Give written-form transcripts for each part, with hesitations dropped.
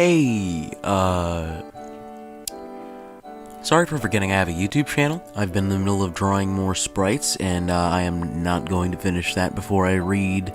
Hey, sorry for forgetting I have a YouTube channel. I've been in the middle of drawing more sprites, and I am not going to finish that before I read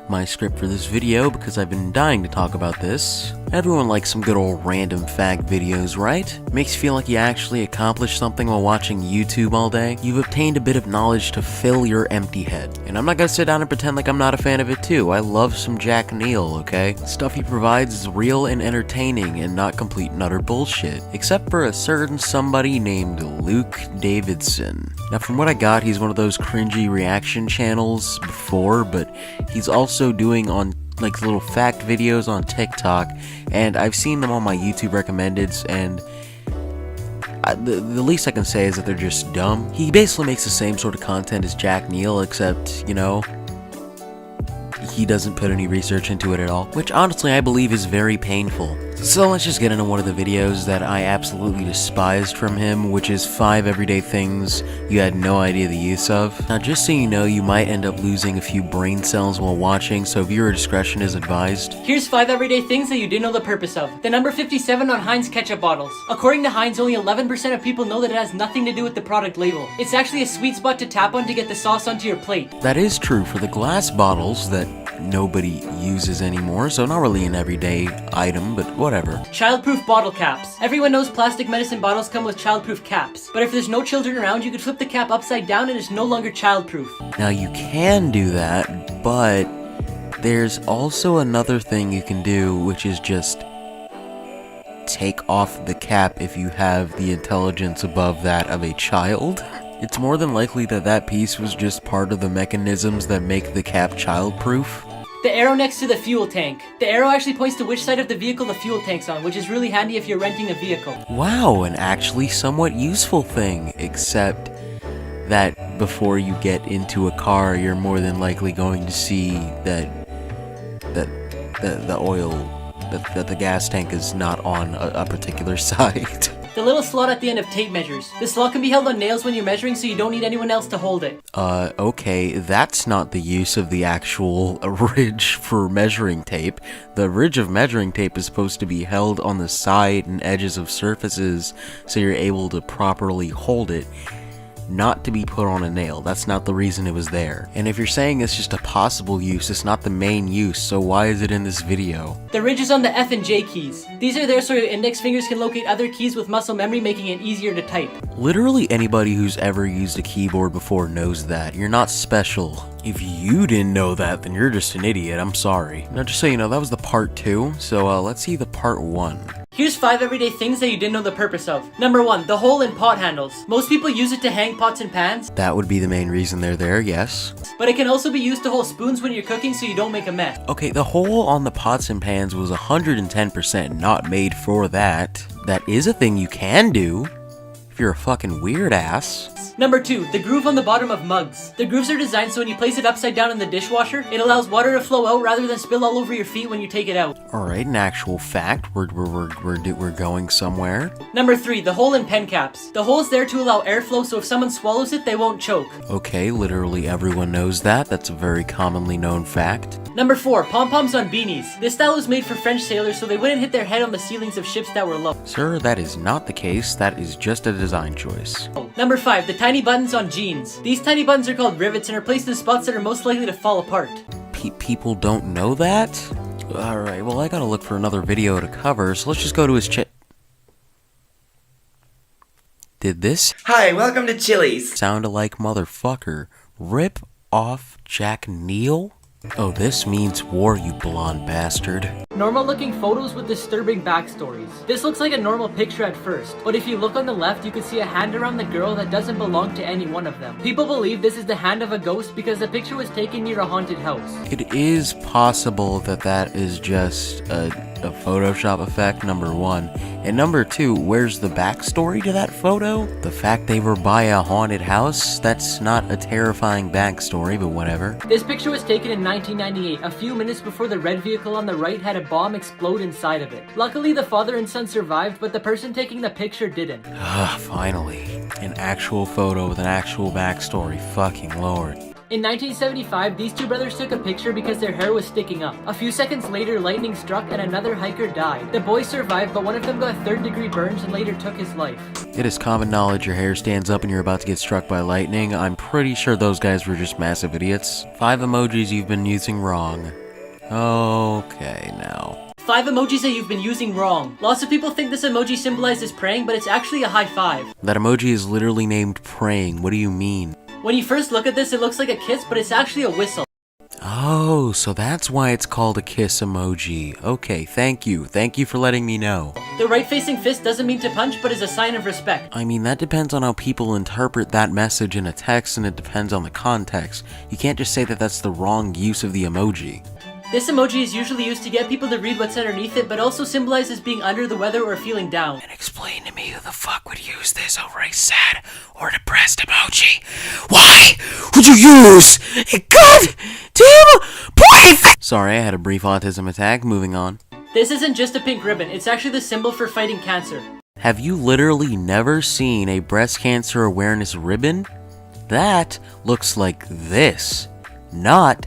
my script for this video, because I've been dying to talk about this. Everyone likes some good old random fact videos, right? Makes you feel like you actually accomplished something while watching YouTube all day. You've obtained a bit of knowledge to fill your empty head. And I'm not gonna sit down and pretend like I'm not a fan of it too. I love some Jack Neal, okay? Stuff he provides is real and entertaining and not complete and utter bullshit. Except for a certain somebody named Luke Davidson. Now from what I got, he's one of those cringy reaction channels before, but he's also doing on like little fact videos on TikTok, and I've seen them on my YouTube recommendeds, and the least I can say is that they're just dumb. He basically makes the same sort of content as Jack Neal, except, you know, he doesn't put any research into it at all, which honestly I believe is very painful. So let's just get into one of the videos that I absolutely despised from him, which is 5 everyday things you had no idea the use of. Now just so you know, you might end up losing a few brain cells while watching, so viewer discretion is advised. Here's 5 everyday things that you didn't know the purpose of. The number 57 on Heinz ketchup bottles. According to Heinz, only 11% of people know that it has nothing to do with the product label. It's actually a sweet spot to tap on to get the sauce onto your plate. That is true for the glass bottles that nobody uses anymore, so not really an everyday item, but whatever. Childproof bottle caps. Everyone knows plastic medicine bottles come with childproof caps, but if there's no children around, you could flip the cap upside down and it's no longer childproof. Now you can do that, but there's also another thing you can do, which is just take off the cap if you have the intelligence above that of a child. It's more than likely that that piece was just part of the mechanisms that make the cap childproof. The arrow next to the fuel tank. The arrow actually points to which side of the vehicle the fuel tank's on, which is really handy if you're renting a vehicle. Wow, an actually somewhat useful thing, except that before you get into a car, you're more than likely going to see that the oil, that the gas tank is not on a particular side. The little slot at the end of tape measures. The slot can be held on nails when you're measuring, so you don't need anyone else to hold it. Okay, that's not the use of the actual ridge for measuring tape. The ridge of measuring tape is supposed to be held on the side and edges of surfaces so you're able to properly hold it, not to be put on a nail. That's not the reason it was there. And if you're saying it's just a possible use, it's not the main use, so why is it in this video? The ridge is on the F and J keys. These are there so your index fingers can locate other keys with muscle memory, making it easier to type. Literally anybody who's ever used a keyboard before knows that. You're not special. If you didn't know that, then you're just an idiot. I'm sorry. Now just so you know, that was the part 2, so let's see the part 1. Here's 5 everyday things that you didn't know the purpose of. Number 1, the hole in pot handles. Most people use it to hang pots and pans. That would be the main reason they're there, yes. But it can also be used to hold spoons when you're cooking so you don't make a mess. Okay, the hole on the pots and pans was 110% not made for that. That is a thing you can do, if you're a fucking weird ass. Number 2, the groove on the bottom of mugs. The grooves are designed so when you place it upside down in the dishwasher, it allows water to flow out rather than spill all over your feet when you take it out. Alright, an actual fact. We're going somewhere. Number 3, the hole in pen caps. The hole is there to allow airflow so if someone swallows it, they won't choke. Okay, literally everyone knows that. That's a very commonly known fact. Number 4, pom-poms on beanies. This style was made for French sailors so they wouldn't hit their head on the ceilings of ships that were low. Sir, that is not the case. That is just a design choice. Number 5, the tiny buttons on jeans. These tiny buttons are called rivets and are placed in spots that are most likely to fall apart. People don't know that? Alright, well I gotta look for another video to cover, so let's just go to his Did this? Hi, welcome to Chili's. Sound alike motherfucker. Rip off Jack Neal? Oh, this means war, you blonde bastard. Normal looking photos with disturbing backstories. This looks like a normal picture at first, but if you look on the left, you can see a hand around the girl that doesn't belong to any one of them. People believe this is the hand of a ghost because the picture was taken near a haunted house. It is possible that that is just a Photoshop effect, number 1. And number 2, where's the backstory to that photo? The fact they were by a haunted house? That's not a terrifying backstory, but whatever. This picture was taken in 1998, a few minutes before the red vehicle on the right had a bomb explode inside of it. Luckily, the father and son survived, but the person taking the picture didn't. Finally. An actual photo with an actual backstory. Fucking lord. In 1975, these two brothers took a picture because their hair was sticking up. A few seconds later, lightning struck and another hiker died. The boys survived, but one of them got third-degree burns and later took his life. It is common knowledge your hair stands up and you're about to get struck by lightning. I'm pretty sure those guys were just massive idiots. 5 emojis you've been using wrong. Okay, now. 5 emojis that you've been using wrong. Lots of people think this emoji symbolizes praying, but it's actually a high five. That emoji is literally named praying. What do you mean? When you first look at this, it looks like a kiss, but it's actually a whistle. Oh, so that's why it's called a kiss emoji. Okay, thank you. Thank you for letting me know. The right-facing fist doesn't mean to punch, but is a sign of respect. I mean, that depends on how people interpret that message in a text, and it depends on the context. You can't just say that that's the wrong use of the emoji. This emoji is usually used to get people to read what's underneath it, but also symbolizes being under the weather or feeling down. And explain to me who the fuck would use this over a sad or depressed emoji. Why would you use a goddamn boy? Sorry, I had a brief autism attack. Moving on. This isn't just a pink ribbon, it's actually the symbol for fighting cancer. Have you literally never seen a breast cancer awareness ribbon? That looks like this, not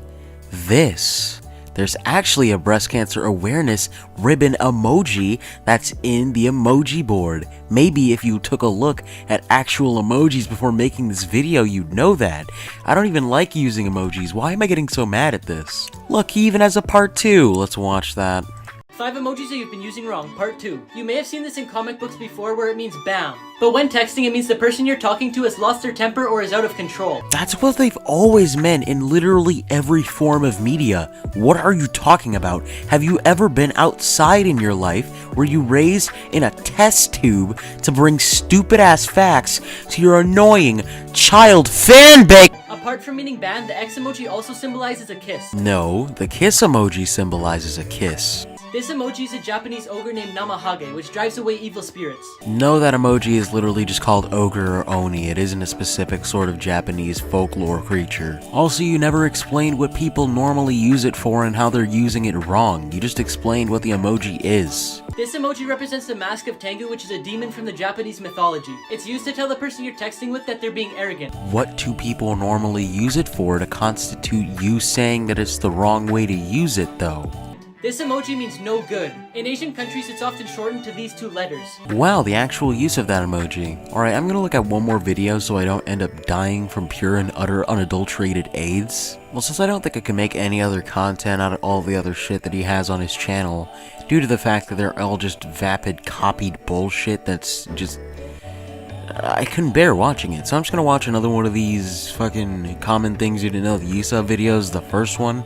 this. There's actually a breast cancer awareness ribbon emoji that's in the emoji board. Maybe if you took a look at actual emojis before making this video, you'd know that. I don't even like using emojis. Why am I getting so mad at this? Look, he even has a part 2. Let's watch that. 5 emojis that you've been using wrong, part 2. You may have seen this in comic books before where it means bam. But when texting, it means the person you're talking to has lost their temper or is out of control. That's what they've always meant in literally every form of media. What are you talking about? Have you ever been outside in your life? Were you raised in a test tube to bring stupid ass facts to your annoying child fanbase? Apart from meaning ban, the X emoji also symbolizes a kiss. No, the kiss emoji symbolizes a kiss. This emoji is a Japanese ogre named Namahage, which drives away evil spirits. No, that emoji is literally just called ogre or oni. It isn't a specific sort of Japanese folklore creature. Also, you never explained what people normally use it for and how they're using it wrong. You just explained what the emoji is. This emoji represents the Mask of Tengu, which is a demon from the Japanese mythology. It's used to tell the person you're texting with that they're being arrogant. What do people normally use it for to constitute you saying that it's the wrong way to use it, though? This emoji means no good. In Asian countries, it's often shortened to these 2 letters. Wow, the actual use of that emoji. Alright, I'm gonna look at one more video so I don't end up dying from pure and utter unadulterated AIDS. Well, since I don't think I can make any other content out of all the other shit that he has on his channel, due to the fact that they're all just vapid, copied bullshit that's just... I couldn't bear watching it, so I'm just gonna watch another one of these fucking common things you didn't know the use of videos, the first one.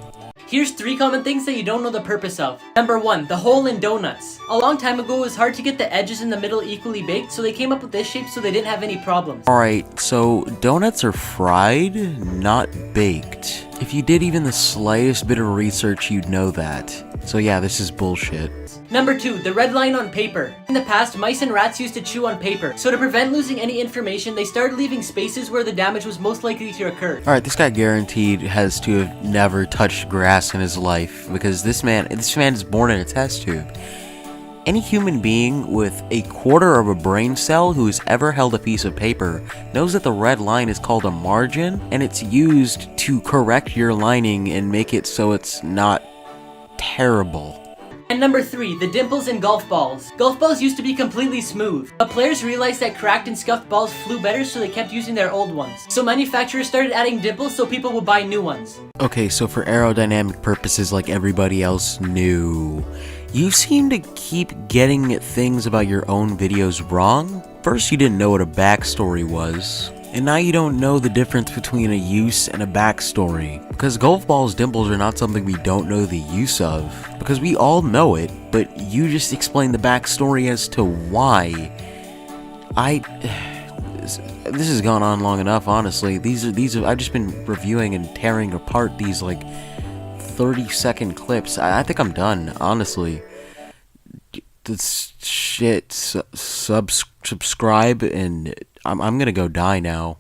Here's 3 common things that you don't know the purpose of. Number 1, the hole in donuts. A long time ago, it was hard to get the edges in the middle equally baked, so they came up with this shape so they didn't have any problems. Alright, so donuts are fried, not baked. If you did even the slightest bit of research, you'd know that. So yeah, this is bullshit. Number 2, the red line on paper. In the past, mice and rats used to chew on paper, so to prevent losing any information, they started leaving spaces where the damage was most likely to occur. Alright, this guy guaranteed has to have never touched grass in his life, because this man is born in a test tube. Any human being with a quarter of a brain cell who has ever held a piece of paper knows that the red line is called a margin, and it's used to correct your lining and make it so it's not terrible. And number 3, the dimples in golf balls. Golf balls used to be completely smooth, but players realized that cracked and scuffed balls flew better, so they kept using their old ones. So manufacturers started adding dimples so people would buy new ones. Okay, so for aerodynamic purposes like everybody else knew, you seem to keep getting things about your own videos wrong. First, you didn't know what a backstory was. And now you don't know the difference between a use and a backstory. Because golf balls' dimples are not something we don't know the use of. Because we all know it, but you just explain the backstory as to why. This has gone on long enough, honestly. I've just been reviewing and tearing apart these, like, 30-second clips. I think I'm done, honestly. This shit, subscribe, and I'm gonna go die now.